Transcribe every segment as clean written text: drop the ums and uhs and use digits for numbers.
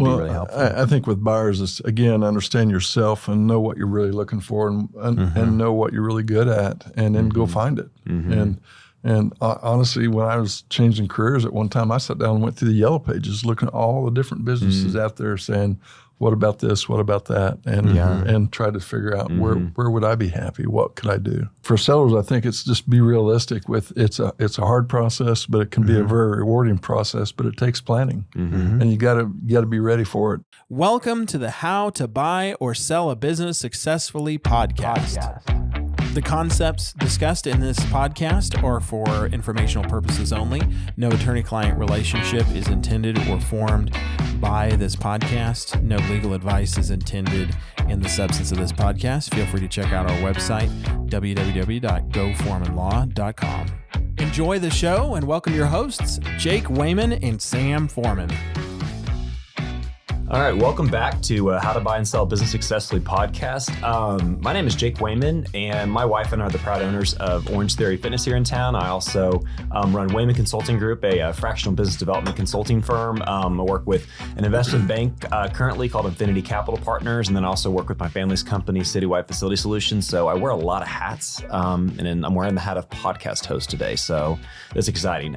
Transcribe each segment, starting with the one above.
be really helpful. I think with buyers, it's, again, understand yourself and know what you're really looking for and know what you're really good at, and then go find it. And honestly, when I was changing careers at one time, I sat down and went through the yellow pages, looking at all the different businesses out there saying, what about this? What about that? And try to figure out where would I be happy? What could I do? For sellers, I think it's just be realistic with it's a hard process, but it can be a very rewarding process, but it takes planning. And you gotta be ready for it. Welcome to the How to Buy or Sell a Business Successfully podcast. The concepts discussed in this podcast are for informational purposes only. No attorney-client relationship is intended or formed by this podcast. No legal advice is intended in the substance of this podcast. Feel free to check out our website, www.goforemanlaw.com. Enjoy the show and welcome your hosts, Jake Wayman and Sam Foreman. All right, welcome back to How to Buy and Sell a Business Successfully podcast. My name is Jake Wayman, and my wife and I are the proud owners of Orange Theory Fitness here in town. I also run Wayman Consulting Group, a fractional business development consulting firm. I work with an investment bank currently called Infinity Capital Partners, and then I also work with my family's company, Citywide Facility Solutions. So I wear a lot of hats, and then I'm wearing the hat of podcast host today, so that's exciting.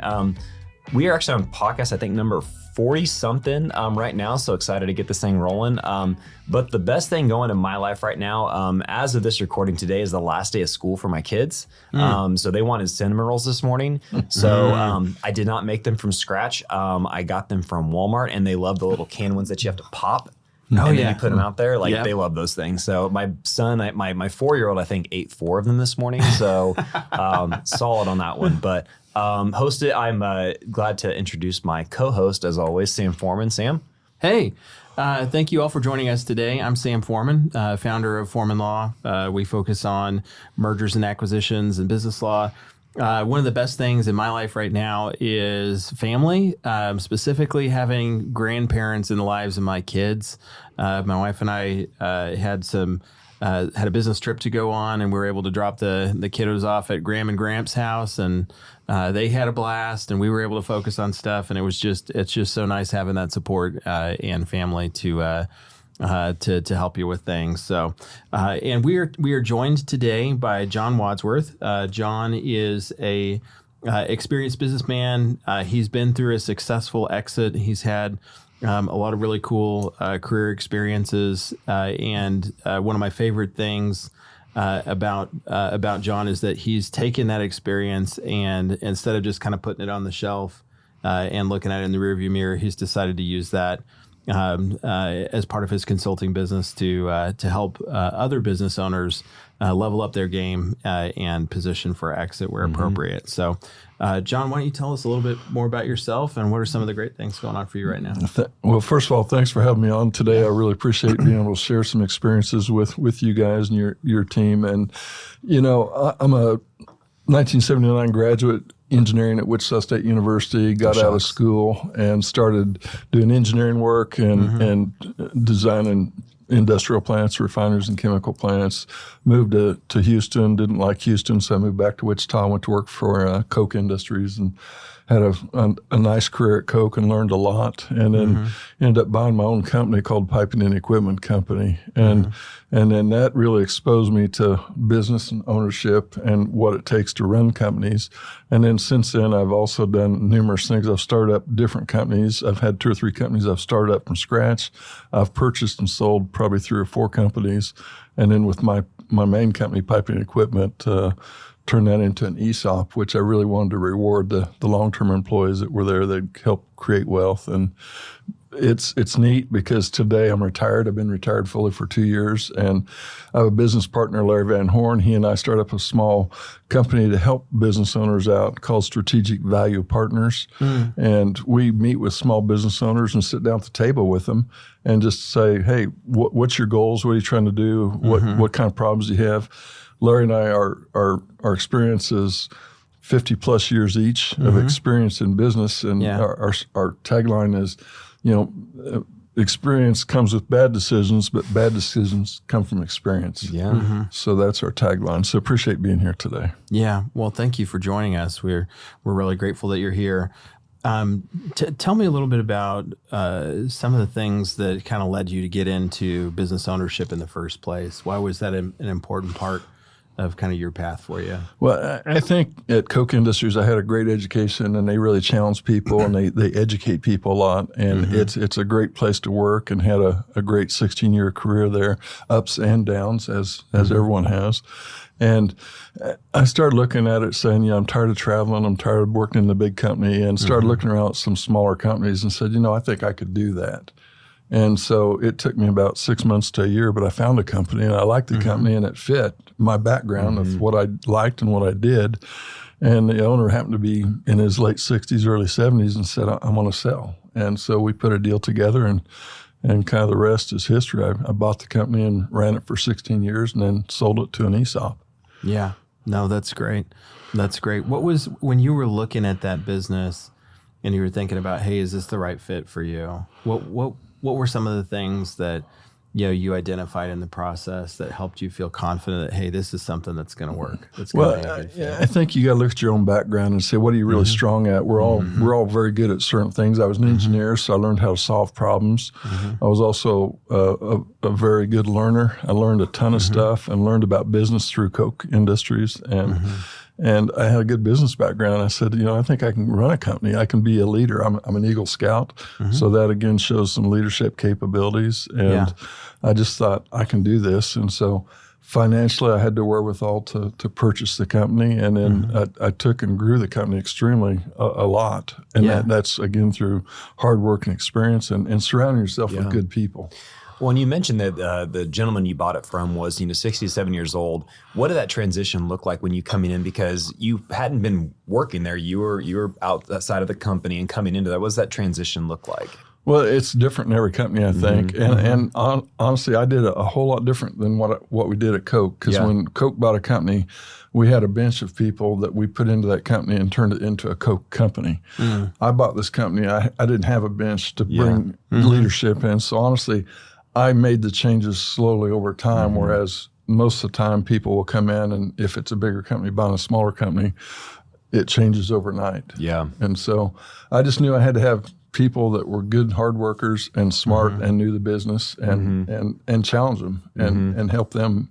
We are actually on podcast, I think, number 40-something right now, so excited to get this thing rolling. But the best thing going in my life right now, as of this recording today, is the last day of school for my kids. So they wanted cinnamon rolls this morning. So I did not make them from scratch. I got them from Walmart, and they love the little can ones that you have to pop. And then you put them out there. They love those things. So my son, my 4-year-old, I think, ate 4 of them this morning. So solid on that one. But hosted, I'm glad to introduce my co-host, as always, Sam Foreman. Sam? Hey, thank you all for joining us today. I'm Sam Foreman, founder of Foreman Law. We focus on mergers and acquisitions and business law. One of the best things in my life right now is family, specifically having grandparents in the lives of my kids. My wife and I had a business trip to go on, and we were able to drop the kiddos off at Graham and Gramps' house, and they had a blast, and we were able to focus on stuff. And it's just so nice having that support and family to help you with things. So, and we are joined today by John Wadsworth. John is a experienced businessman. He's been through a successful exit. He's had a lot of really cool career experiences, and one of my favorite things about John is that he's taken that experience, and instead of just kind of putting it on the shelf and looking at it in the rearview mirror, he's decided to use that as part of his consulting business to help other business owners level up their game and position for exit where appropriate. So, John, why don't you tell us a little bit more about yourself and what are some of the great things going on for you right now? Well, first of all, thanks for having me on today. I really appreciate being able to share some experiences with you guys and your team. And, I'm a 1979 graduate engineering at Wichita State University, got out of school and started doing engineering work and designing industrial plants, refineries and chemical plants. Moved to Houston, didn't like Houston, so I moved back to Wichita, went to work for Coke Industries and had a nice career at Coke and learned a lot, and then ended up buying my own company called Piping and Equipment Company. And then that really exposed me to business and ownership and what it takes to run companies. And then since then, I've also done numerous things. I've started up different companies. I've had 2 or 3 companies I've started up from scratch. I've purchased and sold probably 3 or 4 companies. And then with my main company, Piping and Equipment, turned that into an ESOP, which I really wanted to reward the long-term employees that were there that helped create wealth. And it's neat because today I'm retired. I've been retired fully for 2 years, and I have a business partner, Larry Van Horn. He and I started up a small company to help business owners out called Strategic Value Partners. And we meet with small business owners and sit down at the table with them and just say, hey, what's your goals? What are you trying to do? What kind of problems do you have? Larry and I, our experience is 50 plus years each of experience in business. And our tagline is, experience comes with bad decisions, but bad decisions come from experience. So that's our tagline. So appreciate being here today. Yeah. Well, thank you for joining us. We're really grateful that you're here. Tell me a little bit about some of the things that kind of led you to get into business ownership in the first place. Why was that an important part of kind of your path for you? Well, I think at Koch Industries, I had a great education, and they really challenge people, and they educate people a lot. And it's a great place to work, and had a great 16-year career there, ups and downs, as everyone has. And I started looking at it saying, I'm tired of traveling. I'm tired of working in the big company, and started looking around at some smaller companies and said, I think I could do that. And so it took me about 6 months to a year, but I found a company, and I liked the company, and it fit my background of what I liked and what I did. And the owner happened to be in his late 60s, early 70s, and said, I want to sell. And so we put a deal together, and kind of the rest is history. I bought the company and ran it for 16 years and then sold it to an ESOP. Yeah. No, that's great. That's great. What was, when you were looking at that business and you were thinking about, hey, is this the right fit for you? What were some of the things that you identified in the process that helped you feel confident that, hey, this is something that's going to work? That's going to be a good fit? I think you got to look at your own background and say, what are you really strong at? We're all very good at certain things. I was an engineer, so I learned how to solve problems. I was also a very good learner. I learned a ton of stuff and learned about business through Koch Industries. And I had a good business background. I said, I think I can run a company. I can be a leader. I'm an Eagle Scout. So that, again, shows some leadership capabilities. And I just thought, I can do this. And so financially, I had the wherewithal to purchase the company. And then I took and grew the company extremely a lot. And that's, again, through hard work and experience and surrounding yourself with good people. Well, and you mentioned that the gentleman you bought it from was 67 years old. What did that transition look like when you coming in? Because you hadn't been working there. You were outside of the company and coming into that. What does that transition look like? Well, it's different in every company, I think. And honestly, I did a whole lot different than what we did at Koch. Because when Koch bought a company, we had a bench of people that we put into that company and turned it into a Koch company. I bought this company. I didn't have a bench to bring leadership in. So honestly, I made the changes slowly over time, whereas most of the time people will come in, and if it's a bigger company buying a smaller company, it changes overnight. Yeah. And so I just knew I had to have people that were good hard workers and smart and knew the business and challenge them and help them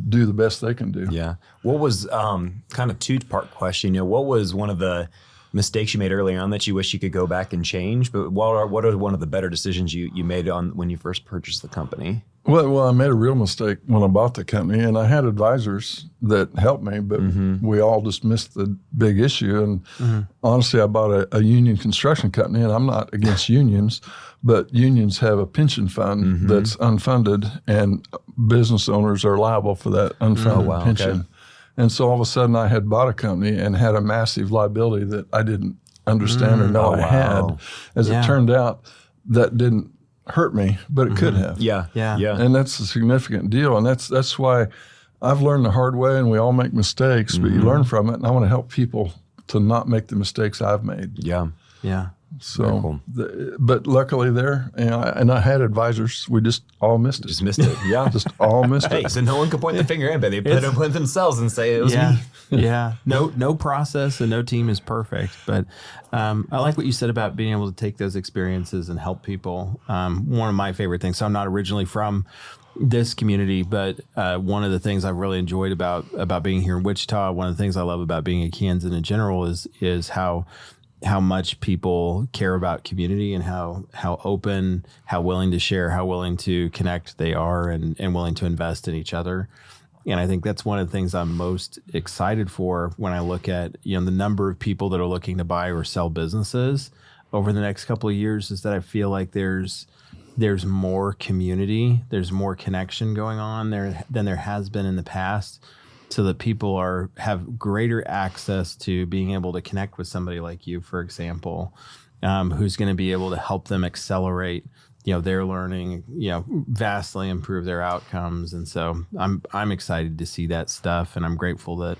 do the best they can do. Yeah. What was, kind of two-part question, what was one of the mistakes you made early on that you wish you could go back and change? But what are one of the better decisions you made when you first purchased the company? Well, I made a real mistake when I bought the company, and I had advisors that helped me, but we all just missed the big issue. And honestly, I bought a union construction company, and I'm not against unions, but unions have a pension fund that's unfunded, and business owners are liable for that unfunded pension. Okay. And so all of a sudden I had bought a company and had a massive liability that I didn't understand or know I had. As it turned out, that didn't hurt me, but it could have. Yeah. And that's a significant deal. And that's why I've learned the hard way, and we all make mistakes, but you learn from it. And I want to help people to not make the mistakes I've made. Yeah. So, cool. But luckily there, and I had advisors, we just all missed it. Just missed it, yeah. Just all missed it. So no one could point the finger at, but they put it with themselves and say it was me. Yeah. No process and no team is perfect. But I like what you said about being able to take those experiences and help people. One of my favorite things, so I'm not originally from this community, but one of the things I've really enjoyed about being here in Wichita, one of the things I love about being a Kansan in general is how much people care about community and how open, how willing to share, how willing to connect they are and willing to invest in each other. And I think that's one of the things I'm most excited for when I look at, the number of people that are looking to buy or sell businesses over the next couple of years, is that I feel like there's more community, there's more connection going on there than there has been in the past. So that people have greater access to being able to connect with somebody like you, for example, who's going to be able to help them accelerate, their learning, vastly improve their outcomes. And so I'm excited to see that stuff, and I'm grateful that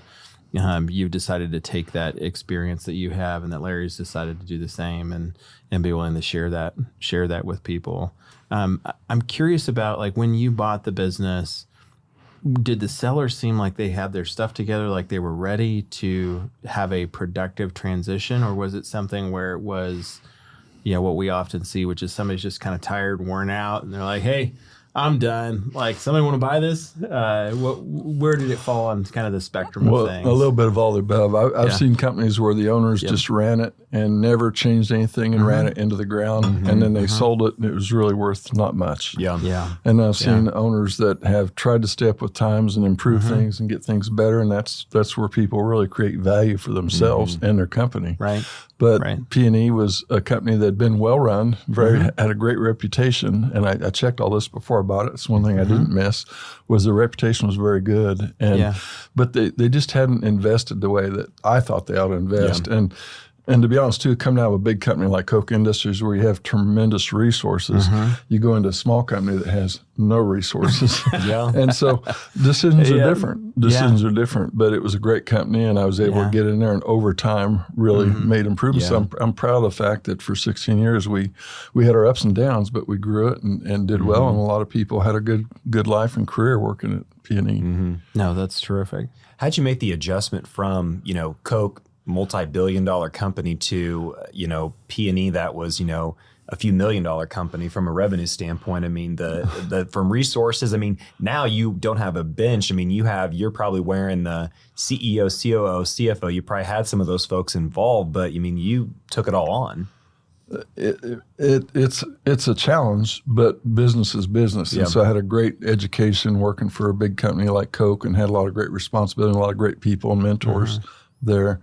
you've decided to take that experience that you have, and that Larry's decided to do the same and be willing to share that with people. I'm curious about, like, when you bought the business, did the sellers seem like they had their stuff together, like they were ready to have a productive transition, or was it something where it was, what we often see, which is somebody's just kind of tired, worn out, and they're like, "Hey, I'm done. Like, somebody want to buy this?" Where did it fall on kind of the spectrum of things? A little bit of all the above. I've seen companies where the owners just ran it and never changed anything and ran it into the ground, and then they sold it, and it was really worth not much. Yeah. And I've seen owners that have tried to stay up with times and improve things and get things better, and that's where people really create value for themselves and their company. Right. But P&E was a company that had been well run, had a great reputation, and I checked all this before I bought it. It's one thing I didn't miss, was the reputation was very good. But they just hadn't invested the way that I thought they ought to invest. And to be honest, too, coming out of a big company like Koch Industries where you have tremendous resources, you go into a small company that has no resources. And so decisions are different. Decisions are different. But it was a great company, and I was able to get in there, and over time really made improvements. So I'm proud of the fact that for 16 years we had our ups and downs, but we grew it and did well, and a lot of people had a good life and career working at P&E. No, that's terrific. How'd you make the adjustment from, Coke, multi-billion-dollar company, to P&E that was a few $1 million company from a revenue standpoint? I mean, the from resources. I mean, now you don't have a bench. I mean, you're probably wearing the CEO, COO, CFO. You probably had some of those folks involved, but you took it all on. It's a challenge, but business is business. And so I had a great education working for a big company like Coke, and had a lot of great responsibility and a lot of great people and mentors there.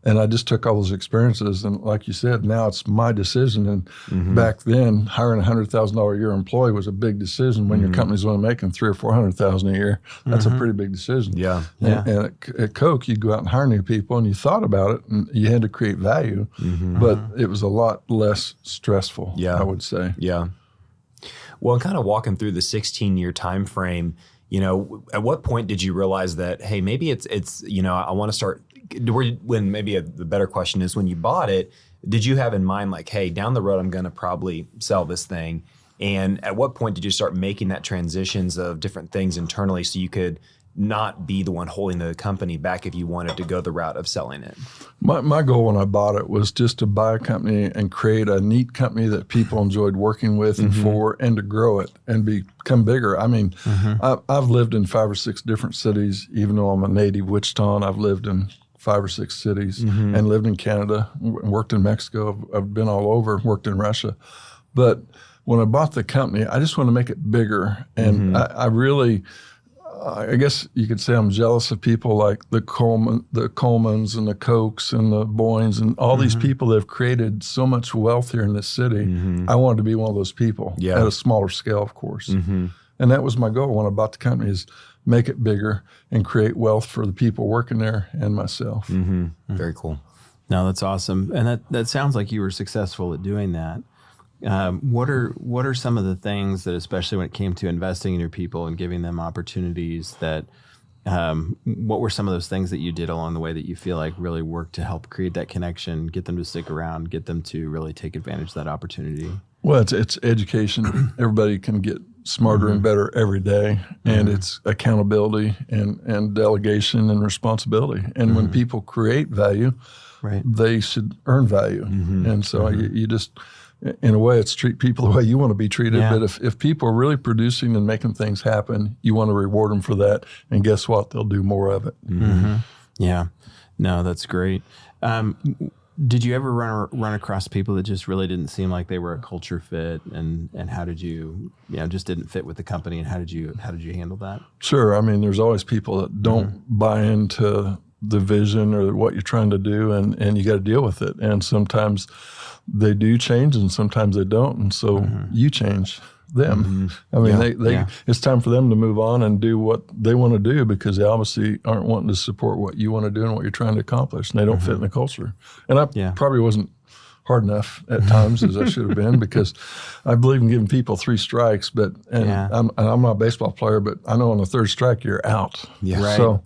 And I just took all those experiences, and like you said, now it's my decision. And back then, hiring a $100,000 a year employee was a big decision. When your company's only making $300,000 or $400,000 a year, that's a pretty big decision. And at Coke, you'd go out and hire new people, and you thought about it, and you had to create value, but it was a lot less stressful. I would say. Well, kind of walking through the 16-year time frame, at what point did you realize that, hey, maybe it's I want to start? When maybe the better question is, when you bought it, did you have in mind like, hey, down the road I'm going to probably sell this thing? And at what point did you start making that transitions of different things internally so you could not be the one holding the company back if you wanted to go the route of selling it? My goal when I bought it was just to buy a company and create a neat company that people enjoyed working with and for, and to grow it and become bigger. I mean, I've lived in 5 or 6 different cities. Even though I'm a native Wichitan, I've lived in 5 or 6 cities and lived in Canada, worked in Mexico. I've been all over, worked in Russia. But when I bought the company, I just want to make it bigger. And I really, I guess you could say I'm jealous of people like the Colemans and the Kochs and the Boynes and all these people that have created so much wealth here in this city. I wanted to be one of those people at a smaller scale, of course. And that was my goal when I bought the company, is make it bigger and create wealth for the people working there and myself. Very cool. No, that's awesome. And that sounds like you were successful at doing that. What are some of the things that, especially when it came to investing in your people and giving them opportunities, that what were some of those things that you did along the way that you feel like really worked to help create that connection, get them to stick around, get them to really take advantage of that opportunity? Well, it's education. Everybody can get smarter and better every day, and it's accountability and delegation and responsibility. And when people create value, they should earn value. And so you just, in a way, it's treat people the way you want to be treated. But if people are really producing and making things happen, you want to reward them for that. And guess what? They'll do more of it. Yeah. No, that's great. Did you ever run across people that just really didn't seem like they were a culture fit, and how did you just didn't fit with the company, and how did you handle that? Sure. I mean, there's always people that don't buy into the vision or what you're trying to do, and you got to deal with it. And sometimes they do change, and sometimes they don't, and so you change them. I mean, it's time for them to move on and do what they want to do, because they obviously aren't wanting to support what you want to do and what you're trying to accomplish, and they don't fit in the culture. And I probably wasn't hard enough at times as I should have been, because I believe in giving people 3 strikes. I'm not a baseball player, but I know on the 3rd strike you're out. We all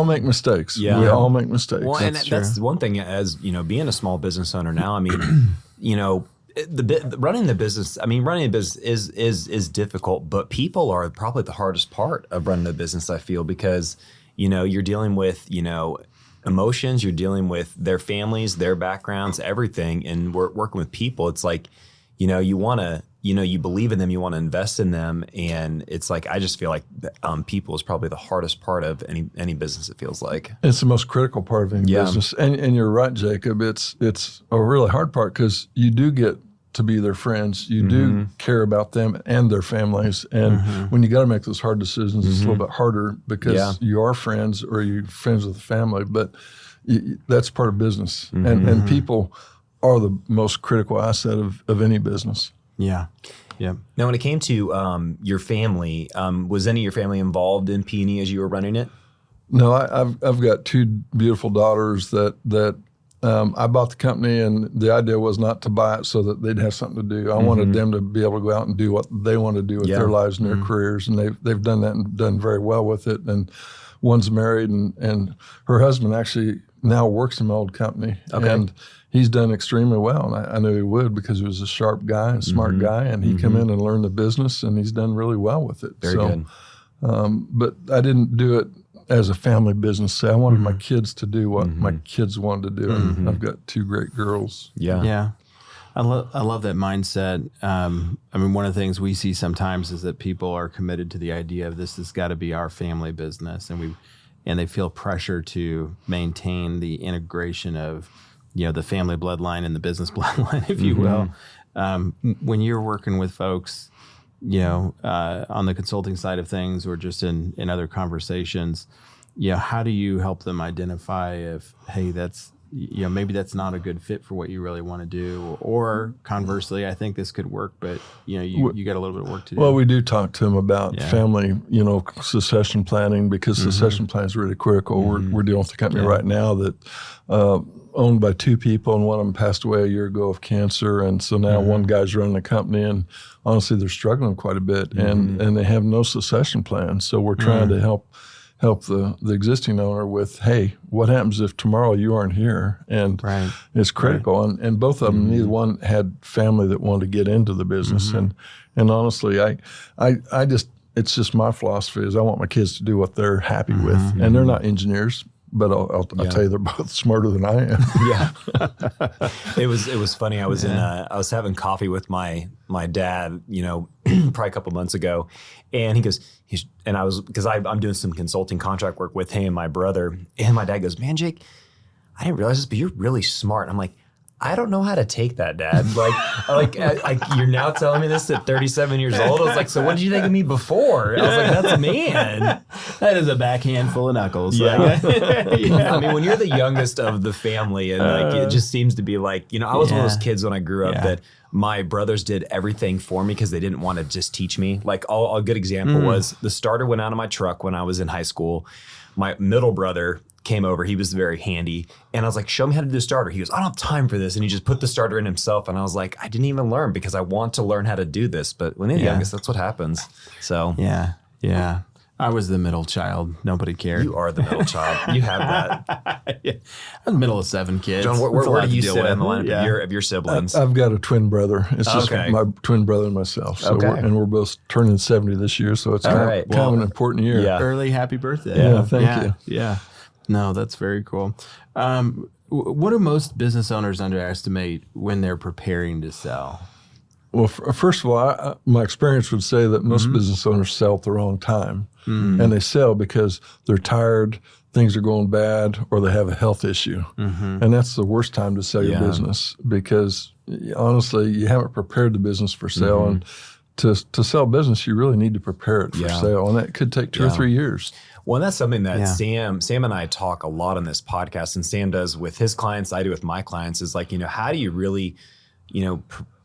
make mistakes. We all make mistakes. Well, that's one thing, as being a small business owner now. I mean, running the business. I mean, running a business is difficult, but people are probably the hardest part of running a business. I feel because you're dealing with emotions, you're dealing with their families, their backgrounds, everything, and we're working with people. It's like you want to. You believe in them, you want to invest in them, and it's like I just feel like people is probably the hardest part of any business. It feels like it's the most critical part of any business, and you're right, Jacob. It's a really hard part because you do get to be their friends, you do care about them and their families, and when you got to make those hard decisions, it's a little bit harder because you are friends or you're friends with the family, but that's part of business, and people are the most critical asset of any business. Yeah. Now, when it came to your family, was any of your family involved in P&E as you were running it? No, I've got two beautiful daughters that I bought the company, and the idea was not to buy it so that they'd have something to do. I wanted them to be able to go out and do what they want to do with their lives and their careers, and they've done that and done very well with it. And one's married, and her husband actually now works in my old company, and he's done extremely well. And I knew he would because he was a sharp guy and smart guy, and he come in and learned the business, and he's done really well with it. Very good. But I didn't do it as a family business. So I wanted my kids to do what my kids wanted to do, and I've got two great girls. Yeah. I love that mindset. I mean, one of the things we see sometimes is that people are committed to the idea of this has got to be our family business, and they feel pressure to maintain the integration of, the family bloodline and the business bloodline, if you will. When you're working with folks, on the consulting side of things or just in other conversations, how do you help them identify if, hey, that's, maybe that's not a good fit for what you really want to do, or conversely, I think this could work, but you got a little bit of work to do. Well, we do talk to them about family, succession planning, because succession planning is really critical. We're dealing with a company right now that owned by two people, and one of them passed away a year ago of cancer, and so now one guy's running the company, and honestly, they're struggling quite a bit, and they have no succession plan. So we're trying to help the existing owner with, hey, what happens if tomorrow you aren't here? And it's critical. And both of them, neither one had family that wanted to get into the business. And honestly, I just, it's just my philosophy is I want my kids to do what they're happy with. And they're not engineers, but I'll tell you, they're both smarter than I am. It was funny. I was I was having coffee with my dad, probably a couple months ago, and he goes, because I'm doing some consulting contract work with him and my brother, and my dad goes, "Man, Jake, I didn't realize this, but you're really smart." And I'm like, I don't know how to take that, Dad. Like you're now telling me this at 37 years old. I was like, so what did you think of me before? I was like, that's a man. That is a backhand full of knuckles. Yeah. I mean, when you're the youngest of the family, and it just seems to be like, I was one of those kids when I grew up that my brothers did everything for me because they didn't want to just teach me. Like a good example was the starter went out of my truck when I was in high school. My middle brother came over. He was very handy. And I was like, show me how to do the starter. He goes, I don't have time for this. And he just put the starter in himself. And I was like, I didn't even learn because I want to learn how to do this. But when they're youngest, that's what happens. So yeah. I was the middle child. Nobody cared. You are the middle child. You have that. I'm the middle of 7 kids. John, where do you sit in the line of your siblings? I've got a twin brother. It's just my twin brother and myself. So we're both turning 70 this year. So it's kind of an important year. Yeah. Early happy birthday. Yeah, thank you. Yeah. No, that's very cool. What do most business owners underestimate when they're preparing to sell? Well, first of all, my experience would say that most business owners sell at the wrong time. And they sell because they're tired, things are going bad, or they have a health issue. And that's the worst time to sell your business because, honestly, you haven't prepared the business for sale. And to sell business, you really need to prepare it for sale. And that could take 2 or 3 years. Well, and that's something that Sam and I talk a lot on this podcast, and Sam does with his clients, I do with my clients, is like, how do you really,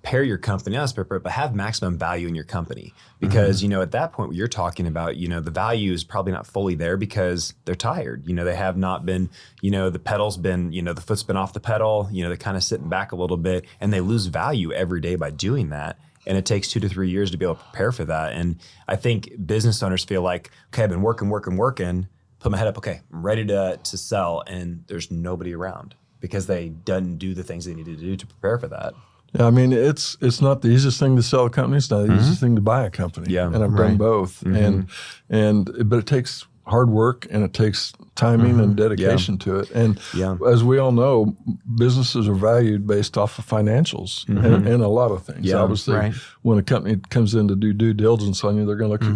prepare your company, not prepare, but have maximum value in your company? Because, at that point, what you're talking about, the value is probably not fully there because they're tired. They have not been, the pedal's been, the foot's been off the pedal, they're kind of sitting back a little bit, and they lose value every day by doing that. And it takes 2 to 3 years to be able to prepare for that. And I think business owners feel like, okay, I've been working, put my head up, okay, I'm ready to sell, and there's nobody around because they didn't do the things they needed to do to prepare for that. Yeah, I mean, it's not the easiest thing to sell a company. It's not the easiest thing to buy a company. Yeah, and I've done both. But it takes hard work and it takes timing and dedication to it. And as we all know, businesses are valued based off of financials and a lot of things. Yeah, obviously, when a company comes in to do due diligence on you, they're going to look at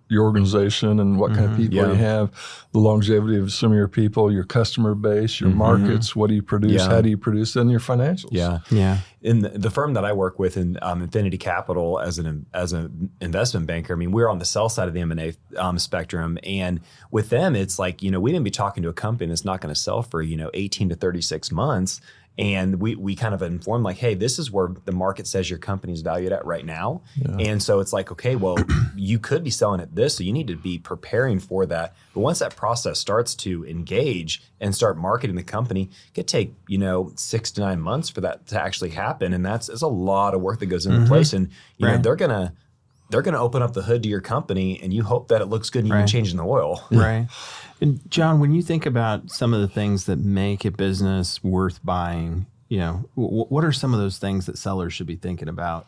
your organization and what kind of people you have, the longevity of some of your people, your customer base, your markets, what do you produce, how do you produce, and your financials. Yeah. In the firm that I work with in Infinity Capital as an investment banker, I mean, we're on the sell side of the M&A spectrum. And with them, it's like, we didn't be talking to a company that's not going to sell for, 18 to 36 months. And we kind of inform like, hey, this is where the market says your company's valued at right now. Yeah. And so it's like, okay, well, you could be selling at this, so you need to be preparing for that. But once that process starts to engage and start marketing the company, it could take, 6 to 9 months for that to actually happen. And that's a lot of work that goes into place. And, they're going to open up the hood to your company and you hope that it looks good and you're changing the oil. Right. And John, when you think about some of the things that make a business worth buying, what are some of those things that sellers should be thinking about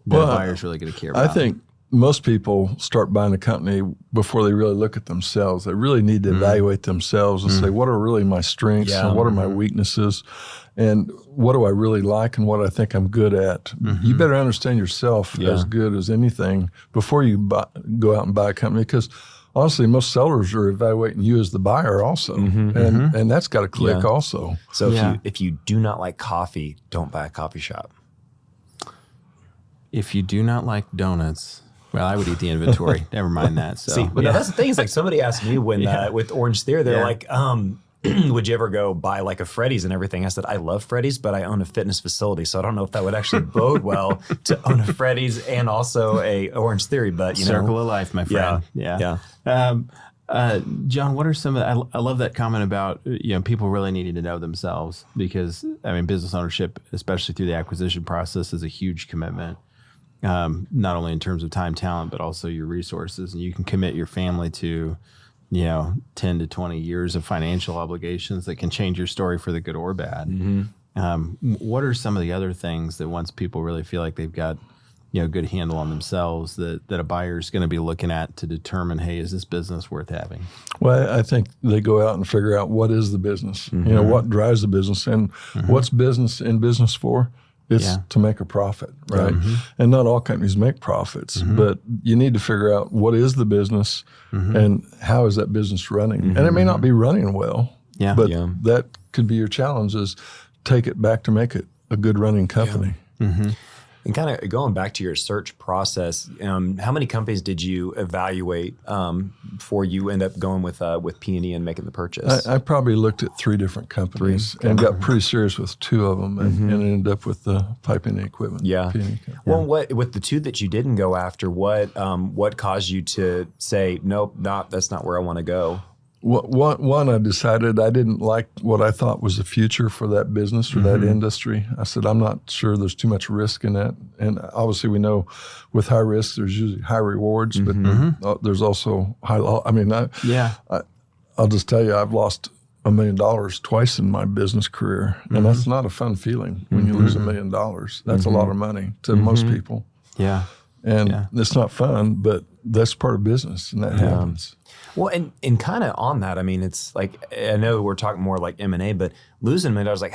that a buyer's really going to care about? I think most people start buying a company before they really look at themselves. They really need to evaluate themselves and say, what are really my strengths and what are my weaknesses? And what do I really like and what I think I'm good at? You better understand yourself as good as anything before you go out and buy a company, because honestly, most sellers are evaluating you as the buyer also, and that's got to click also. So if you do not like coffee, don't buy a coffee shop. If you do not like donuts, well, I would eat the inventory. Never mind that. So. See, but that's the thing. Is like somebody asked me when with Orange Theory, they're like, would you ever go buy like a Freddy's and everything? I said, I love Freddy's, but I own a fitness facility. So I don't know if that would actually bode well to own a Freddy's and also a Orange Theory, but Circle of life, my friend. Yeah. John, what are some of I love that comment about, people really needing to know themselves, because business ownership, especially through the acquisition process, is a huge commitment. Not only in terms of time, talent, but also your resources. And you can commit your family to 10 to 20 years of financial obligations that can change your story for the good or bad. What are some of the other things that once people really feel like they've got, a good handle on themselves that a buyer is going to be looking at to determine, hey, is this business worth having? Well, I think they go out and figure out what is the business, what drives the business, and what's business in business for? It's to make a profit, right? And not all companies make profits, but you need to figure out what is the business and how is that business running. And it may not be running well, but that could be your challenge, is take it back to make it a good running company. And kind of going back to your search process, how many companies did you evaluate before you end up going with P&E and making the purchase? I probably looked at 3 different companies and got pretty serious with 2 of them and ended up with the piping equipment. P&E. Well, with the 2 that you didn't go after, what caused you to say, nope, that's not where I want to go? One, I decided I didn't like what I thought was the future for that business or that industry. I said, I'm not sure, there's too much risk in that. And obviously we know with high risk, there's usually high rewards, but there's also high loss. I'll just tell you, I've lost $1 million twice in my business career. And that's not a fun feeling when you lose $1 million. That's a lot of money to most people. And it's not fun, but that's part of business, and that happens. Well, and kind of on that, it's like, I know we're talking more like M&A, but losing $1 million, I was like,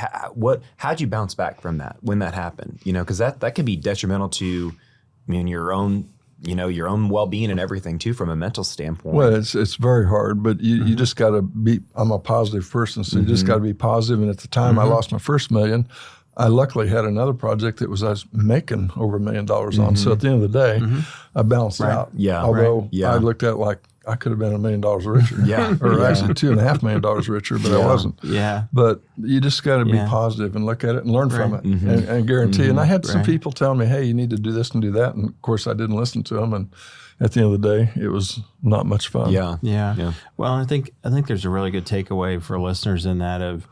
how'd you bounce back from that when that happened? Because that can be detrimental to, your own, your own well-being and everything too, from a mental standpoint. Well, it's very hard, but you just got to be. I'm a positive person, so you just got to be positive. And at the time I lost my first $1 million, I luckily had another project that I was making over $1 million on. So at the end of the day, I balanced out. Although I looked at it like I could have been $1 million richer. Or actually $2.5 million richer, but I wasn't. But you just got to be positive and look at it and learn from it and guarantee. And I had some people telling me, hey, you need to do this and do that. And of course I didn't listen to them. And at the end of the day, it was not much fun. Well, I think there's a really good takeaway for listeners in that of,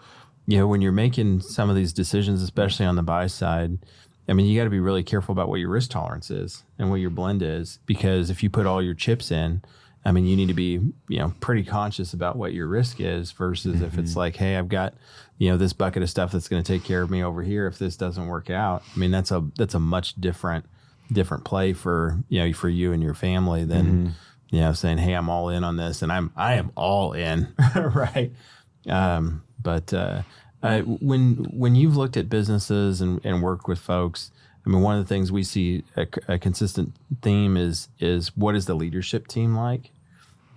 when you're making some of these decisions, especially on the buy side, you got to be really careful about what your risk tolerance is and what your blend is, because if you put all your chips in, I mean, you need to be, pretty conscious about what your risk is versus if it's like, hey, I've got, this bucket of stuff that's going to take care of me over here. If this doesn't work out, I mean, that's a much different play for, for you and your family than, saying, hey, I'm all in on this, and I am all in. Right. But when you've looked at businesses and worked with folks, I mean, one of the things we see a consistent theme is what is the leadership team like?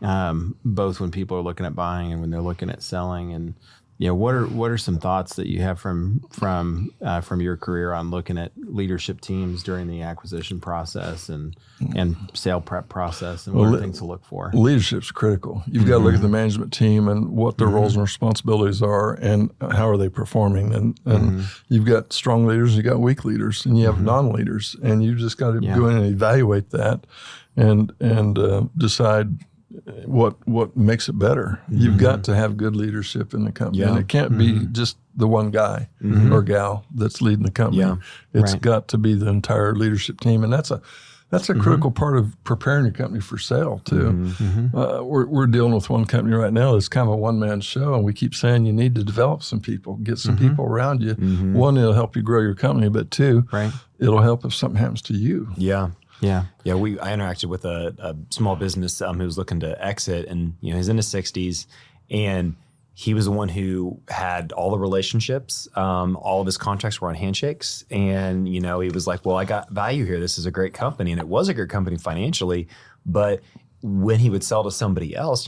Both when people are looking at buying and when they're looking at selling, and what are some thoughts that you have from your career on looking at leadership teams during the acquisition process and sale prep process, and what are things to look for? Leadership's critical. You've got to look at the management team and what their roles and responsibilities are, and how are they performing. And you've got strong leaders, you got weak leaders, and you have non-leaders, and you just got to go in and evaluate that and decide what makes it better. You've got to have good leadership in the company, and it can't be just the one guy or gal that's leading the company. It's got to be the entire leadership team, and that's a critical part of preparing your company for sale too. We're dealing with one company right now that's kind of a one-man show, and we keep saying you need to develop some people, get some people around you. One, it'll help you grow your company, but two, it'll help if something happens to you. I interacted with a small business who was looking to exit, and he's in his 60s, and he was the one who had all the relationships. All of his contracts were on handshakes, and he was like, "Well, I got value here. This is a great company," and it was a great company financially, but when he would sell to somebody else,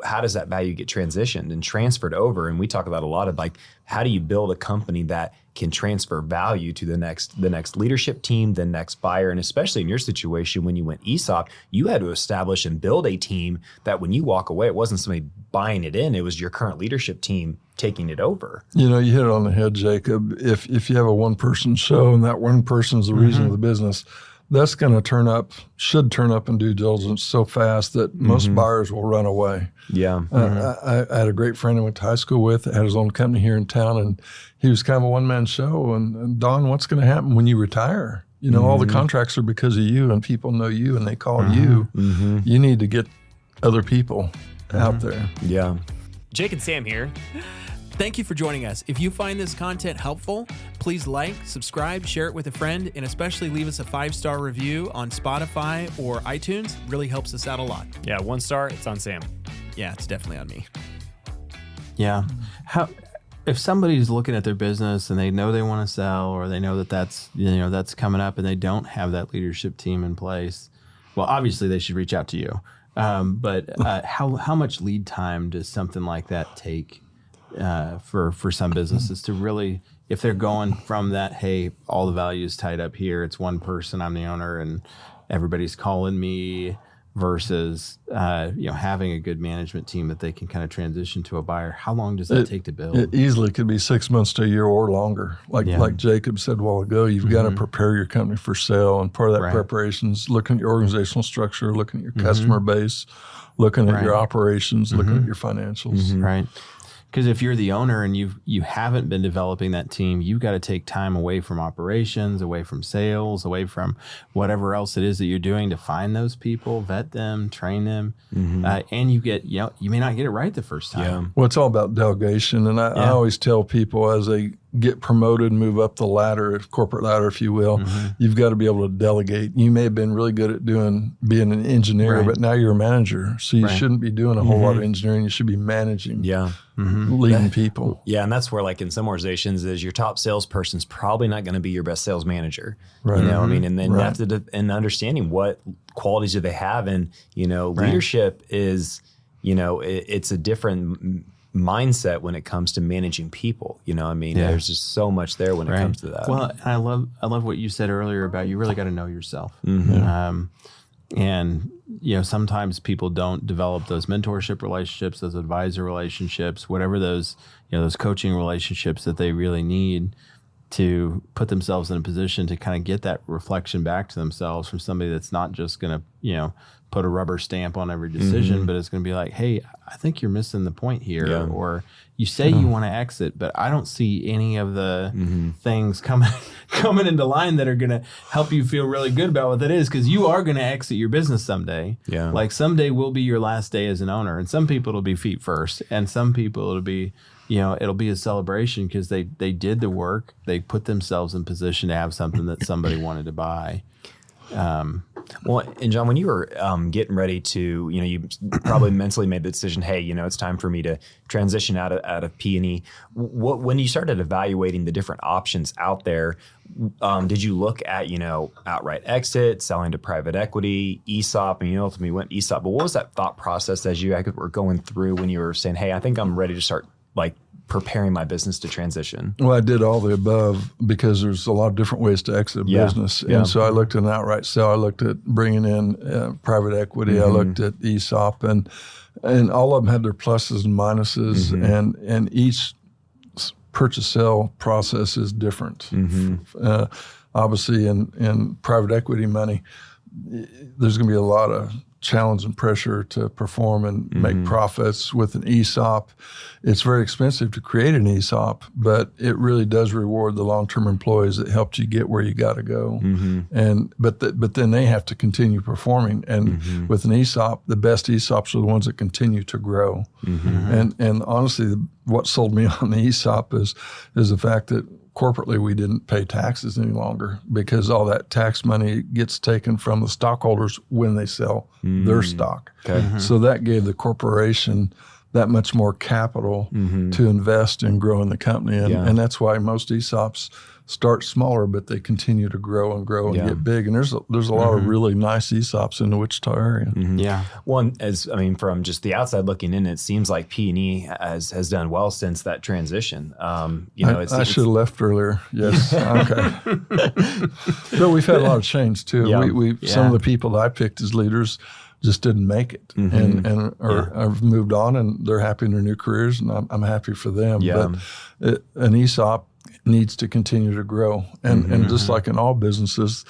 how does that value get transitioned and transferred over? And we talk about a lot of like, how do you build a company that can transfer value to the next leadership team, the next buyer? And especially in your situation, when you went ESOP, you had to establish and build a team that when you walk away, it wasn't somebody buying it in, it was your current leadership team taking it over. You hit it on the head, Jacob. If you have a one-person show and that one person's the reason of the business, that's going to should turn up in due diligence so fast that most buyers will run away. I had a great friend I went to high school with that had his own company here in town, and he was kind of a one-man show. And Don, what's going to happen when you retire? All the contracts are because of you, and people know you, and they call you. You need to get other people out there. Jake and Sam here. Thank you for joining us. If you find this content helpful, please like, subscribe, share it with a friend, and especially leave us a 5-star review on Spotify or iTunes. Really helps us out a lot. Yeah, 1 star, it's on Sam. Yeah, it's definitely on me. Yeah. If somebody's looking at their business and they know they want to sell, or they know that that's coming up, and they don't have that leadership team in place, well, obviously they should reach out to you. But how much lead time does something like that take for some businesses to really, if they're going from that, hey, all the value is tied up here, it's one person, I'm the owner, and everybody's calling me, versus having a good management team that they can kind of transition to a buyer? How long does that take to build? It easily could be 6 months to a year or longer. Like Jacob said a while ago, you've got to prepare your company for sale, and part of that preparation is looking at your organizational structure, looking at your customer base, looking at your operations, looking at your financials. Right. Because if you're the owner and you haven't been developing that team, you've got to take time away from operations, away from sales, away from whatever else it is that you're doing to find those people, vet them, train them, and you may not get it right the first time. Well, it's all about delegation, and I always tell people as they get promoted, move up the ladder, corporate ladder, if you will, you've got to be able to delegate. You may have been really good at being an engineer, but now you're a manager, so you shouldn't be doing a whole lot of engineering. You should be managing, leading people. Yeah, and that's where, like in some organizations, is your top salesperson's probably not going to be your best sales manager. Right. I mean, and then you have to and understanding what qualities do they have, and leadership is, it's a different mindset when it comes to managing people. There's just so much there when it comes to that. Well, I love what you said earlier about you really got to know yourself. And sometimes people don't develop those mentorship relationships, those advisor relationships, whatever those those coaching relationships that they really need to put themselves in a position to kind of get that reflection back to themselves from somebody that's not just going to put a rubber stamp on every decision, but it's going to be like, hey, I think you're missing the point here. Or you say you want to exit, but I don't see any of the things coming into line that are going to help you feel really good about what that is, because you are going to exit your business someday. Yeah. Like someday will be your last day as an owner, and some people it'll be feet first, and some people it'll be, it'll be a celebration because they did the work, they put themselves in position to have something that somebody wanted to buy. Well, and John, when you were getting ready to, you probably mentally made the decision, hey, it's time for me to transition out of P&E. When you started evaluating the different options out there, did you look at, outright exit, selling to private equity, ESOP, and you ultimately went ESOP? But what was that thought process as you were going through when you were saying, hey, I think I'm ready to start preparing my business to transition? Well, I did all the above because there's a lot of different ways to exit a business. And so I looked at an outright sale. I looked at bringing in private equity. I looked at ESOP, and all of them had their pluses and minuses, and each purchase sale process is different. Obviously, in private equity money, there's going to be a lot of challenge and pressure to perform and make profits. With an ESOP, it's very expensive to create an ESOP, but it really does reward the long-term employees that helped you get where you got to go. But then they have to continue performing. And with an ESOP, the best ESOPs are the ones that continue to grow. And honestly, what sold me on the ESOP is the fact that corporately, we didn't pay taxes any longer because all that tax money gets taken from the stockholders when they sell their stock. So that gave the corporation that much more capital to invest in growing the company. And that's why most ESOPs start smaller, but they continue to grow and get big. And there's a lot of really nice ESOPs in the Wichita area. Well, from just the outside looking in, it seems like P&E has done well since that transition. I should have left earlier. Yes. Okay. But we've had a lot of change too. Some of the people that I picked as leaders just didn't make it and have moved on, and they're happy in their new careers, and I'm happy for them. But an ESOP needs to continue to grow. And just like in all businesses,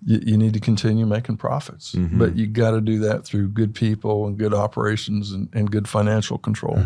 you need to continue making profits. But you got to do that through good people and good operations and good financial control.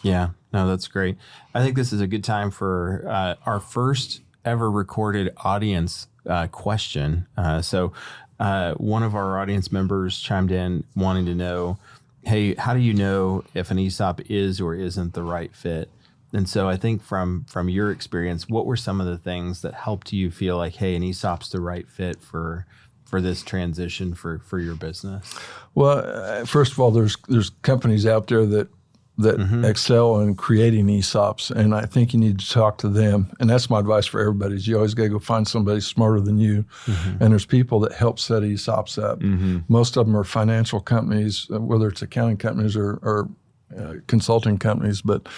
Yeah. No, that's great. I think this is a good time for our first ever recorded audience question. So one of our audience members chimed in wanting to know, hey, how do you know if an ESOP is or isn't the right fit? And so I think from your experience, what were some of the things that helped you feel like, hey, an ESOP's the right fit for this transition for your business? Well, first of all, there's companies out there that excel in creating ESOPs, and I think you need to talk to them. And that's my advice for everybody, is you always got to go find somebody smarter than you. And there's people that help set ESOPs up. Most of them are financial companies, whether it's accounting companies or consulting companies, but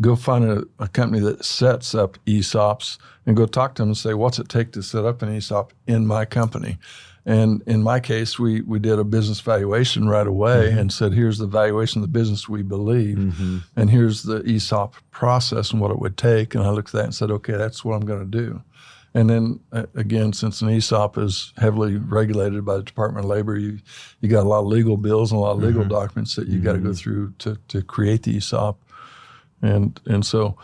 go find a company that sets up ESOPs and go talk to them and say, what's it take to set up an ESOP in my company? And in my case, we did a business valuation right away and said, here's the valuation of the business we believe, and here's the ESOP process and what it would take. And I looked at that and said, okay, that's what I'm going to do. And then again, since an ESOP is heavily regulated by the Department of Labor, you got a lot of legal bills and a lot of legal documents that you got to go through to create the ESOP. And so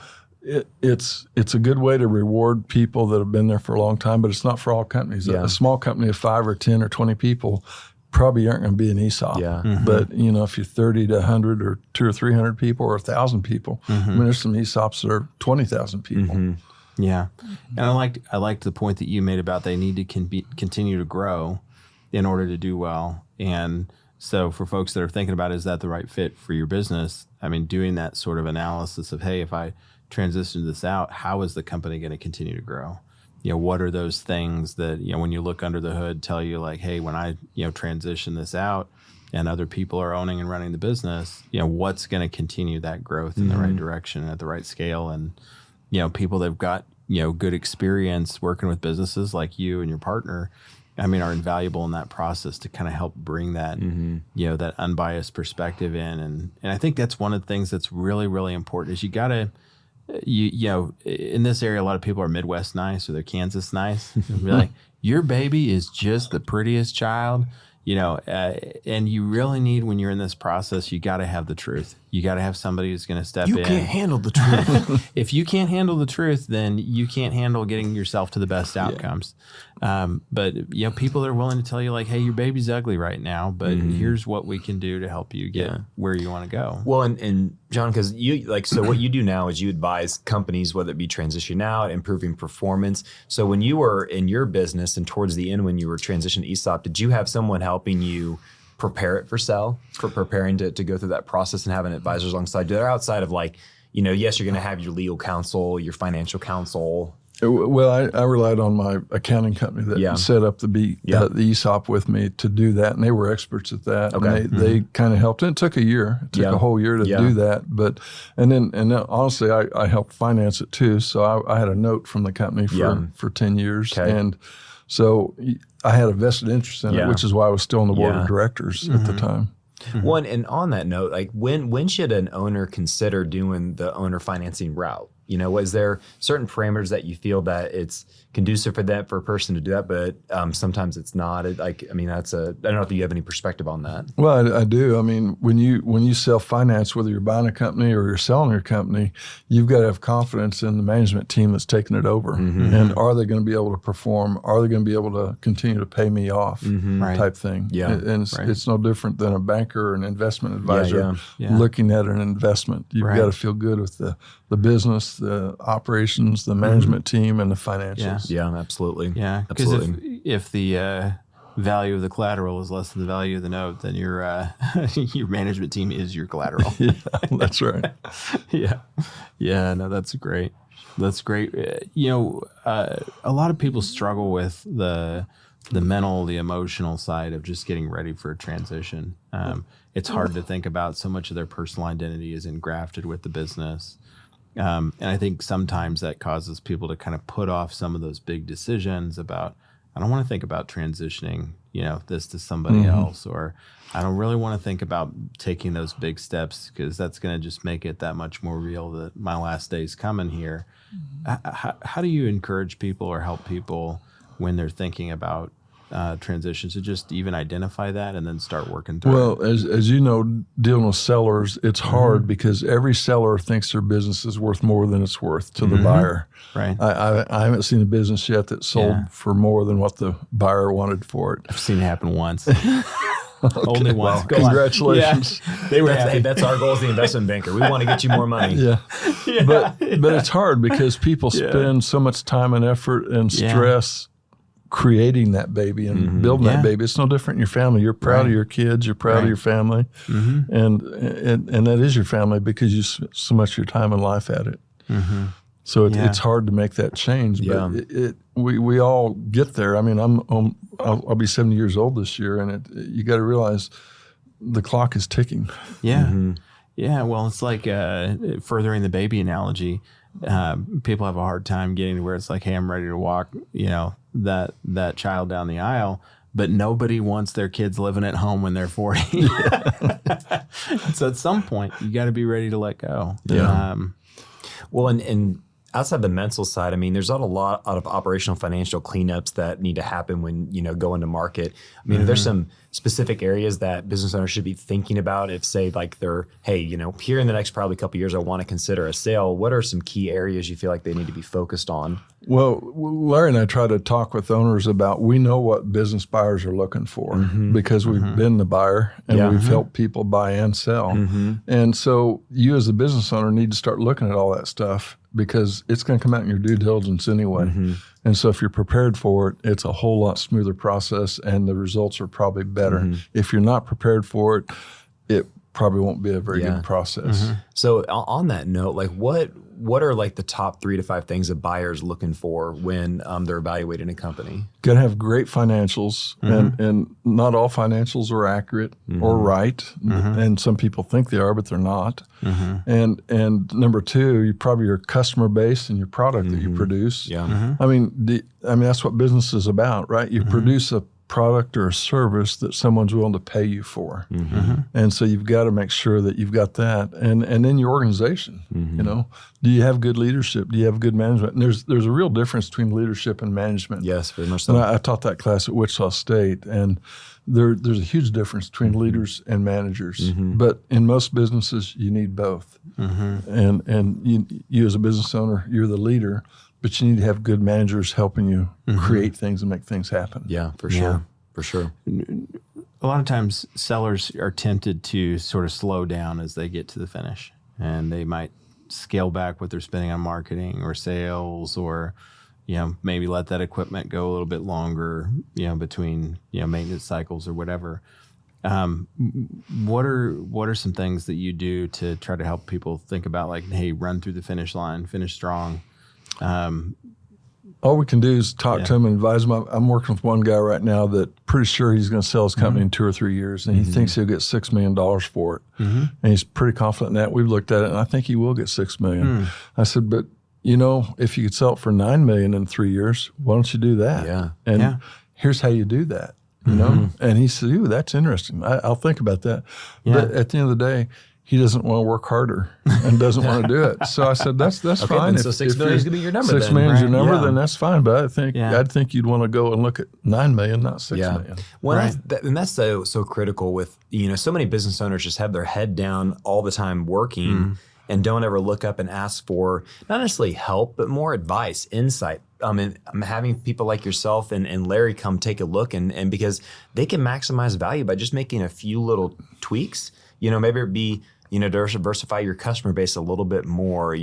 it's a good way to reward people that have been there for a long time, but it's not for all companies. A small company of 5 or 10 or 20 people probably aren't going to be an ESOP. But if you're 30 to 100 or 200 or 300 people or 1,000 people, there's some ESOPs that are 20,000 people. Yeah, and I liked the point that you made about they need to continue to grow in order to do well. And so for folks that are thinking about, is that the right fit for your business? I mean, doing that sort of analysis of, hey, if I transition this out, how is the company going to continue to grow? What are those things that, when you look under the hood, tell you like, hey, when I, transition this out and other people are owning and running the business, what's going to continue that growth in the right direction at the right scale? And, people that've got, good experience working with businesses like you and your partner, are invaluable in that process to kind of help bring that, that unbiased perspective in. And I think that's one of the things that's really, really important is you got to, in this area, a lot of people are Midwest nice or they're Kansas nice. Be like, your baby is just the prettiest child And you really need, when you're in this process, you got to have the truth. You got to have somebody who's going to step in. You can't handle the truth. If you can't handle the truth, then you can't handle getting yourself to the best outcomes. But people are willing to tell you, like, hey, your baby's ugly right now, but here's what we can do to help you get where you want to go. Well, and John, because so what you do now is you advise companies, whether it be transition out, improving performance. So when you were in your business and towards the end, when you were transitioning to ESOP, did you have someone helping you prepare it for sale, for preparing to go through that process and having advisors alongside? They're outside of yes, you're going to have your legal counsel, your financial counsel. Well, I relied on my accounting company that set up the ESOP with me to do that, and they were experts at that. Okay. And they kind of helped. And it took a year. It took a whole year to do that. But and then honestly, I helped finance it too. So I had a note from the company for 10 years, and so I had a vested interest in it, which is why I was still on the board of directors at the time. One, and on that note, when should an owner consider doing the owner financing route? Was there certain parameters that you feel that it's conducive for a person to do that, but sometimes it's not? I don't know if you have any perspective on that. Well, I do. I mean, when you self-finance, whether you're buying a company or you're selling your company, you've got to have confidence in the management team that's taking it over. And are they going to be able to perform? Are they going to be able to continue to pay me off type thing? Yeah. And it's no different than a banker or an investment advisor looking at an investment. You've got to feel good with the business, the operations, the management team, and the financials. Yeah, absolutely. Yeah, because if the value of the collateral is less than the value of the note, then your management team is your collateral. Yeah, that's right. Yeah. No, that's great. That's great. A lot of people struggle with the mental, the emotional side of just getting ready for a transition. It's hard to think about. So much of their personal identity is engrafted with the business. And I think sometimes that causes people to kind of put off some of those big decisions about, I don't want to think about transitioning, this to somebody else, or I don't really want to think about taking those big steps because that's going to just make it that much more real that my last day's coming here. How do you encourage people or help people when they're thinking about transitions to just even identify that and then start working through it? Well, as you know, dealing with sellers, it's hard because every seller thinks their business is worth more than it's worth to the buyer. Right. I haven't seen a business yet that sold for more than what the buyer wanted for it. I've seen it happen once. Only once. Well, congratulations. Yeah. They were happy. That's our goal as the investment banker. We want to get you more money. But it's hard because people spend so much time and effort and stress creating that baby and building that baby. It's no different in your family. You're proud of your kids. You're proud of your family. And that is your family because you spent so much of your time and life at it. So it's hard to make that change, but we all get there. I mean, I'll be 70 years old this year, and you got to realize the clock is ticking. Yeah. Yeah. Well, it's like furthering the baby analogy. People have a hard time getting to where it's like, hey, I'm ready to walk, that child down the aisle, but nobody wants their kids living at home when they're 40. So at some point you got to be ready to let go. Well, and outside the mental side, I mean, there's not a lot of operational financial cleanups that need to happen when, going to market. I mean, there's some specific areas that business owners should be thinking about if, say, like they're, hey, here in the next probably couple of years, I want to consider a sale. What are some key areas you feel like they need to be focused on? Well, Larry and I try to talk with owners about, we know what business buyers are looking for because we've been the buyer and we've helped people buy and sell. And so you as a business owner need to start looking at all that stuff because it's going to come out in your due diligence anyway. And so if you're prepared for it, it's a whole lot smoother process and the results are probably better. If you're not prepared for it, it probably won't be a very good process. So on that note, like what are like the top 3 to 5 things a buyer's looking for when they're evaluating a company? Got to have great financials, and not all financials are accurate or right, and some people think they are, but they're not. And number 2, you probably your customer base and your product that you produce. I mean, that's what business is about, right? You produce a product or a service that someone's willing to pay you for. And so you've got to make sure that you've got that. And then your organization, do you have good leadership? Do you have good management? And there's a real difference between leadership and management. Yes, very much so. And I taught that class at Wichita State, and there's a huge difference between leaders and managers. But in most businesses, you need both. And you as a business owner, you're the leader, but you need to have good managers helping you create things and make things happen. Yeah, for sure. For sure. A lot of times sellers are tempted to sort of slow down as they get to the finish, and they might scale back what they're spending on marketing or sales, or maybe let that equipment go a little bit longer, between maintenance cycles or whatever. What are some things that you do to try to help people think about, like, hey, run through the finish line, finish strong? All we can do is talk to him and advise him. I'm working with one guy right now that pretty sure he's going to sell his company in 2 or 3 years, and he thinks he'll get $6 million for it. And he's pretty confident in that. We've looked at it, and I think he will get $6 million. I said, but if you could sell it for $9 million in 3 years, why don't you do that? Yeah. And here's how you do that. And he said, "Ooh, that's interesting. I'll think about that." But at the end of the day, he doesn't want to work harder and doesn't want to do it. So I said, that's Okay, fine. then, so $6 million is going to be your number. $6 million is your number, Yeah. then that's fine. But I'd think you'd want to go and look at $9 million, not $6 million. Well, and that's so critical with, so many business owners just have their head down all the time working and don't ever look up and ask for not necessarily help, but more advice, insight. And I'm having people like yourself and Larry come take a look, and because they can maximize value by just making a few little tweaks, maybe it be, diversify your customer base a little bit more,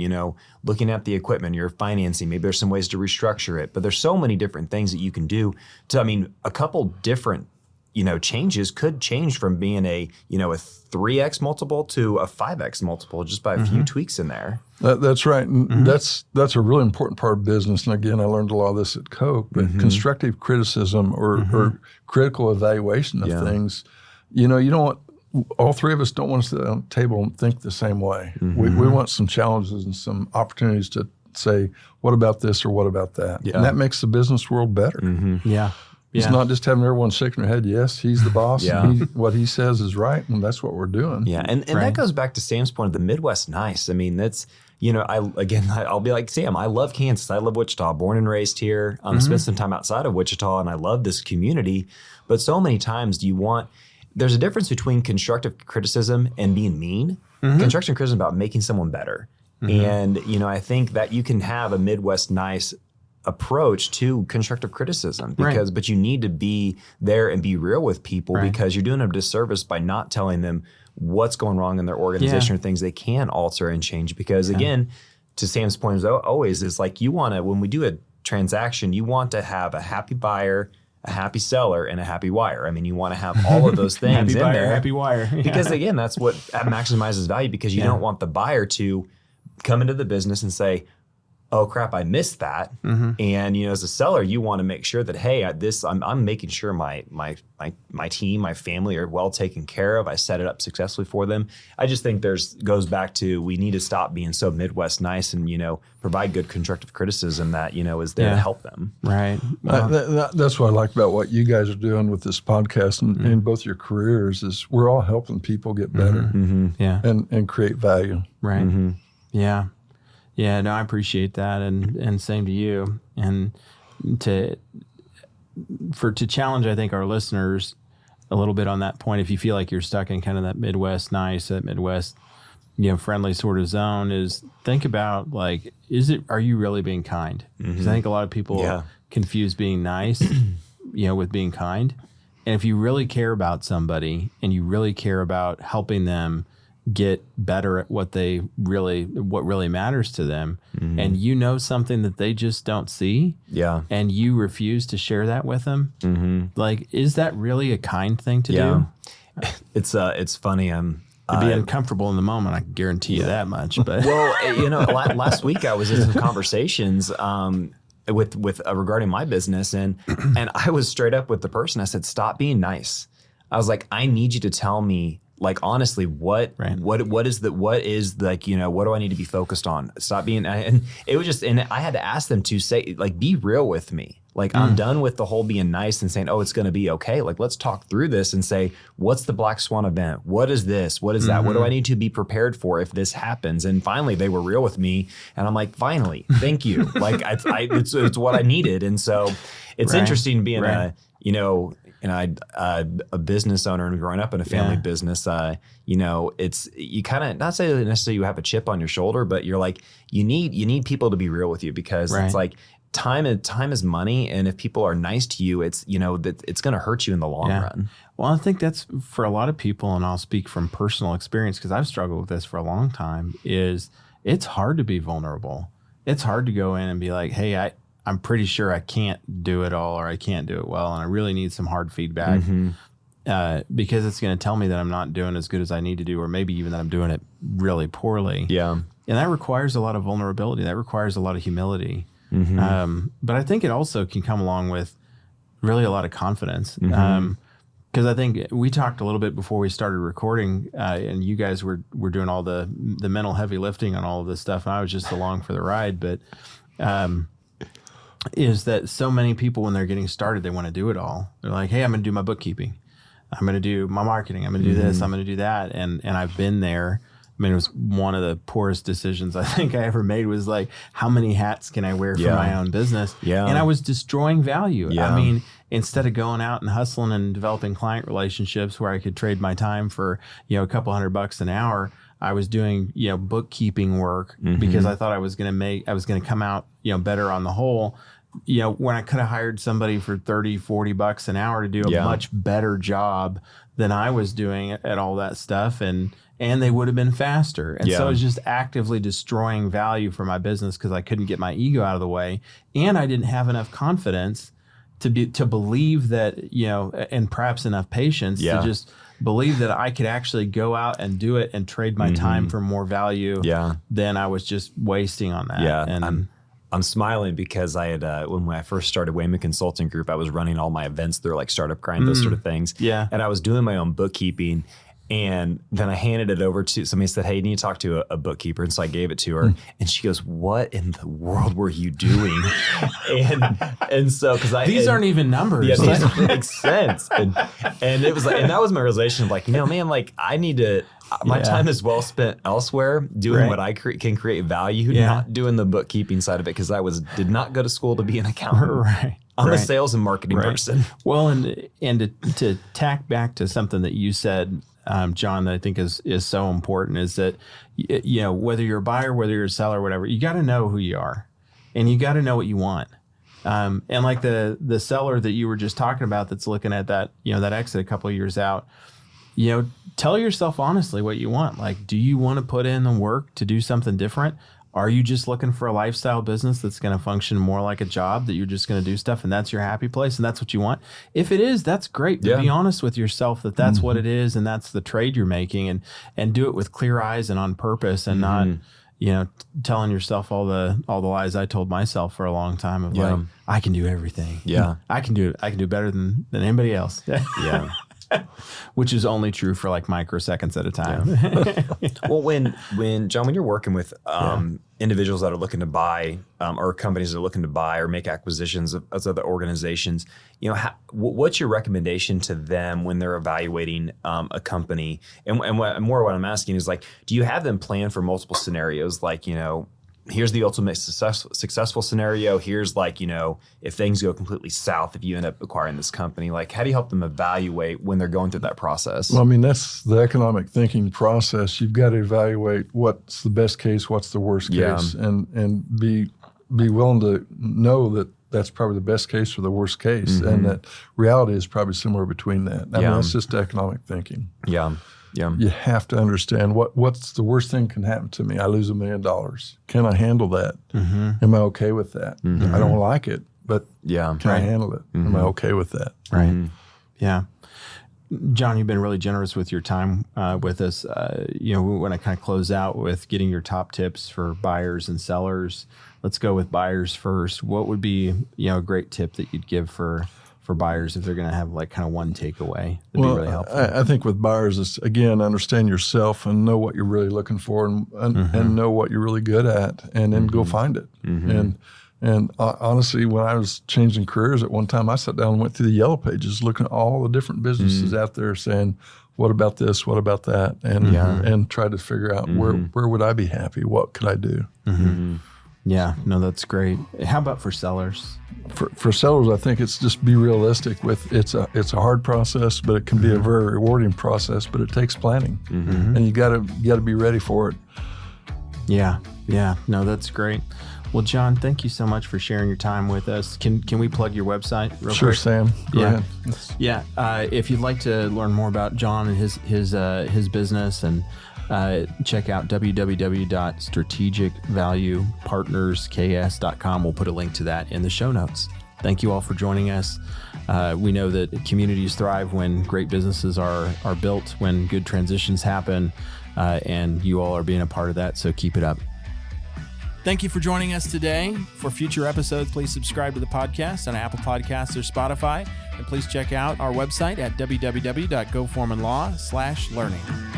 looking at the equipment, your financing, maybe there's some ways to restructure it, but there's so many different things that you can do a couple different, changes could change from being a 3x multiple to a 5x multiple just by a few tweaks in there. That's right. And that's a really important part of business. And again, I learned a lot of this at Coke, but constructive criticism or critical evaluation of things, you don't want, all three of us don't want to sit on the table and think the same way. We want some challenges and some opportunities to say, what about this or what about that? And that makes the business world better. It's not just having everyone shaking their head, yes, he's the boss, and what he says is right, and that's what we're doing. Yeah, and that goes back to Sam's point of the Midwest nice. I mean, that's, I'll be like, Sam, I love Kansas. I love Wichita, born and raised here. Spent some time outside of Wichita, and I love this community. But so many times there's a difference between constructive criticism and being mean. Constructive criticism is about making someone better. And, I think that you can have a Midwest nice approach to constructive criticism but you need to be there and be real with people because you're doing them a disservice by not telling them what's going wrong in their organization or things they can alter and change. Because again, to Sam's point as always, is like when we do a transaction, you want to have a happy buyer, a happy seller, and a happy wire. I mean, you want to have all of those things happy in buyer, there. happy wire. Because again, that's what maximizes value, because you don't want the buyer to come into the business and say, oh crap, I missed that. And as a seller, you want to make sure that, hey, I'm making sure my team, my family are well taken care of. I set it up successfully for them. I just think goes back to, we need to stop being so Midwest nice and provide good constructive criticism that is there to help them. Right. That's what I like about what you guys are doing with this podcast and in both your careers is we're all helping people get better and create value. Right. Yeah. Yeah, no, I appreciate that, and same to you. And to challenge, I think, our listeners a little bit on that point, if you feel like you're stuck in kind of that Midwest nice, that Midwest, friendly sort of zone, is think about, like, are you really being kind? Because I think a lot of people confuse being nice, with being kind. And if you really care about somebody and you really care about helping them get better at what really matters to them, and something that they just don't see, and you refuse to share that with them, like, is that really a kind thing to do? It's funny. It'd be uncomfortable in the moment, I can guarantee you that much. But last week I was in some conversations with regarding my business, and I was straight up with the person. I said, stop being nice. I was like, I need you to tell me like honestly, what is like, you know, what do I need to be focused on? Stop being, and it was just, and I had to ask them to say, like, be real with me. Like, I'm done with the whole being nice and saying, oh, it's going to be okay. Like, let's talk through this and say, what's the black swan event? What is this? What is that? What do I need to be prepared for if this happens? And finally, they were real with me. And I'm like, finally, thank you. Like, it's what I needed. And so it's interesting being a business owner and growing up in a family business. You know, it's, you kind of, not say necessarily you have a chip on your shoulder, but you're like, you need people to be real with you, because it's like, time is money, and if people are nice to you, it's, you know, that it's going to hurt you in the long run. Well, I think that's for a lot of people, and I'll speak from personal experience because I've struggled with this for a long time, is it's hard to be vulnerable. It's hard to go in and be like, hey, I'm pretty sure I can't do it all, or I can't do it well, and I really need some hard feedback because it's going to tell me that I'm not doing as good as I need to do, or maybe even that I'm doing it really poorly. Yeah. And that requires a lot of vulnerability. That requires a lot of humility. But I think it also can come along with really a lot of confidence. Because I think we talked a little bit before we started recording, and you guys were doing all the mental heavy lifting on all of this stuff, and I was just along for the ride. But is that so many people, when they're getting started, they want to do it all. They're like, hey, I'm going to do my bookkeeping, I'm going to do my marketing, I'm going to do this, I'm going to do that, and I've been there. I mean, it was one of the poorest decisions I think I ever made, was like, how many hats can I wear for my own business? And I was destroying value. I mean, instead of going out and hustling and developing client relationships where I could trade my time for, you know, a couple $100 an hour, I was doing, you know, bookkeeping work because I thought I was going to come out, you know, better on the whole. You know, when I could have hired somebody for $30-$40 an hour to do a much better job than I was doing at all that stuff, and they would have been faster. And so I was just actively destroying value for my business because I couldn't get my ego out of the way, and I didn't have enough confidence to believe that, you know, and perhaps enough patience to just believe that I could actually go out and do it and trade my time for more value than I was just wasting on that. And I'm smiling because I had, when I first started Wayman Consulting Group, I was running all my events through, like Startup Grind, those sort of things. And I was doing my own bookkeeping. And then I handed it over to somebody, said, hey, you need to talk to a bookkeeper. And so I gave it to her, and she goes, what in the world were you doing? and so, these aren't even numbers. Yeah, these don't make sense. And it was like, and that was my realization of like, you know, man, like I need to, my time is well spent elsewhere doing what I can create value, not doing the bookkeeping side of it, because I did not go to school to be an accountant. I'm a sales and marketing person. Well, and to tack back to something that you said, John, that I think is so important, is that, you know, whether you're a buyer, whether you're a seller, whatever, you got to know who you are, and you got to know what you want. And like the seller that you were just talking about, that's looking at that, you know, that exit a couple of years out, you know, tell yourself honestly what you want. Like, do you want to put in the work to do something different? Are you just looking for a lifestyle business that's going to function more like a job, that you're just going to do stuff and that's your happy place and that's what you want? If it is, that's great. But be honest with yourself that that's what it is, and that's the trade you're making, and do it with clear eyes and on purpose, and not, you know, telling yourself all the lies I told myself for a long time of like, I can do everything. I can do better than anybody else. Which is only true for like microseconds at a time. Well, when John, when you're working with individuals that are looking to buy, or companies that are looking to buy or make acquisitions of other organizations, you know, what's your recommendation to them when they're evaluating a company? And what I'm asking is, like, do you have them plan for multiple scenarios? Like, you know, here's the ultimate successful scenario. Here's, like, you know, if things go completely south, if you end up acquiring this company, like, how do you help them evaluate when they're going through that process? Well, I mean, that's the economic thinking process. You've got to evaluate what's the best case, what's the worst case, and be willing to know that that's probably the best case or the worst case, and that reality is probably somewhere between that. I mean, that's just economic thinking. You have to understand what's the worst thing can happen to me. I lose $1 million. Can I handle that? Am I okay with that? I don't like it, but can I handle it? Am I okay with that? Yeah. John, you've been really generous with your time with us. You know, we want to kind of close out with getting your top tips for buyers and sellers. Let's go with buyers first. What would be, you know, a great tip that you'd give for for buyers if they're going to have like kind of one takeaway? That'd be really helpful. I think with buyers, it's again, understand yourself and know what you're really looking for and know what you're really good at, and then go find it. And honestly, when I was changing careers at one time, I sat down and went through the yellow pages, looking at all the different businesses out there saying, what about this? What about that? And try to figure out where would I be happy? What could I do? Yeah, no, that's great. How about for sellers? For sellers, I think it's just be realistic with it's a hard process, but it can be a very rewarding process, but it takes planning, and you gotta be ready for it. Yeah, no, that's great. Well, John, thank you so much for sharing your time with us. Can we plug your website real Sure, quick? Sam. Go ahead. Yeah. If you'd like to learn more about John and his business, and check out www.strategicvaluepartnersks.com. We'll put a link to that in the show notes. Thank you all for joining us. We know that communities thrive when great businesses are built, when good transitions happen, and you all are being a part of that. So keep it up. Thank you for joining us today. For future episodes, please subscribe to the podcast on Apple Podcasts or Spotify. And please check out our website at www.goforemanlaw.com/learning.